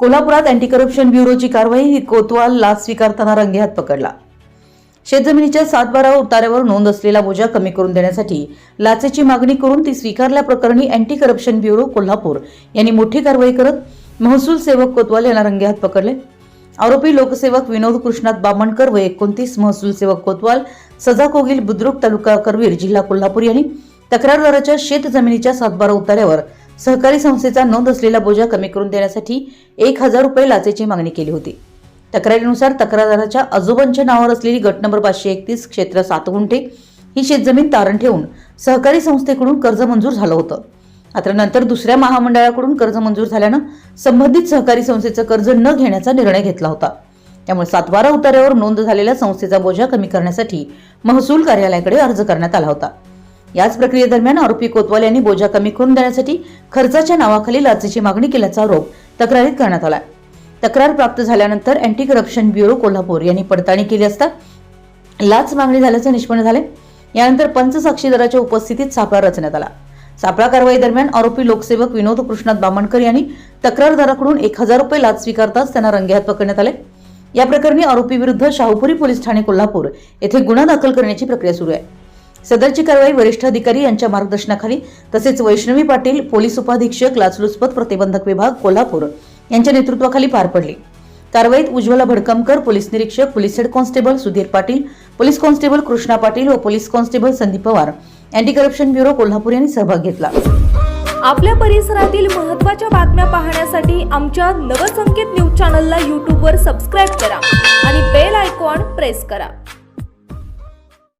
कोल्हापुरात anti corruption ब्युरोची कारवाई. कोतवाल लाच स्वीकारताना रंगेहात पकडला. शेतजमिनीच्या 7-12 उतार्यावर नोंद असलेला बोजा कमी करून देण्यासाठी लाचेची मागणी करून ती स्वीकारल्याप्रकरणी अँटी करप्शन ब्युरो कोल्हापूर यांनी मोठी कारवाई करत महसूल सेवक कोतवाल यांना रंगेहात पकडले. आरोपी लोकसेवक विनोद कृष्णात बामणकर व 29 महसूल सेवक कोतवाल, सजा कोगिल, बुद्रुक, तालुका करवीर, जिल्हा कोल्हापूर यांनी तक्रारदाराच्या शेत जमिनीच्या 7-12 उतार्यावर सहकारी संस्थेचा नोंद असलेला बोजा कमी करून देण्यासाठी 1000 रुपये लाचेची मागणी केली होती. तक्रारीनुसार तक्रारदाराच्या आजोबांच्या नावावर असलेली गट नंबर 531 क्षेत्र 7 गुंठे ही शेतजमीन तारण ठेवून सहकारी संस्थेकडून कर्ज मंजूर झालं होतं. मात्र नंतर दुसऱ्या महामंडळाकडून कर्ज मंजूर झाल्यानं संबंधित सहकारी संस्थेचं कर्ज न घेण्याचा निर्णय घेतला होता. त्यामुळे 7-12 उतार्यावर नोंद झालेल्या संस्थेचा बोजा कमी करण्यासाठी महसूल कार्यालयाकडे अर्ज करण्यात आला होता. याच प्रक्रियेदरम्यान आरोपी कोतवाल यांनी बोजा कमी करून देण्यासाठी खर्चाच्या नावाखाली लाचेची मागणी केल्याचा आरोप तक्रारीत करण्यात आला. तक्रार प्राप्त झाल्यानंतर अँटी करप्शन ब्युरो कोल्हापूर यांनी पडताळणी केली असता लाच मागणी झाल्याचे निष्पन्न झाले. यानंतर पंचसाक्षीदाराच्या उपस्थितीत सापळा रचण्यात आला. सापळा कारवाई दरम्यान आरोपी लोकसेवक विनोद कृष्णात बामणकर यांनी तक्रारदाराकडून 1000 रुपये लाच स्वीकारताच त्यांना रंगेहात पकडण्यात आले. या प्रकरणी आरोपी विरुद्ध शाहूपुरी पोलीस ठाणे कोल्हापूर येथे गुन्हा दाखल करण्याची प्रक्रिया सुरू आहे. सदरची कारवाई वरिष्ठ अधिकारी यांच्या मार्गदर्शनाखाली तसेच वैष्णवी पाटील, पोलीस उपाधीक्षक, लाचलुचपत प्रतिबंधक विभाग कोल्हापूर यांच्या नेतृत्वाखाली पार पडली. कारवाईत उज्ज्वला भडकमकर, पोलीस निरीक्षक, police head constable Sudhir Patil, police constable Krishna Patil व police constable Sandeep Pawar, anti corruption bureau Kolhapur यांनी सहभाग घेतला. आपल्या परिसरातील महत्त्वाच्या बातम्या पाहण्यासाठी आमच्या नवसंकेत न्यूज चॅनलला YouTube वर सबस्क्राईब करा आणि बेल आयकॉन प्रेस करा.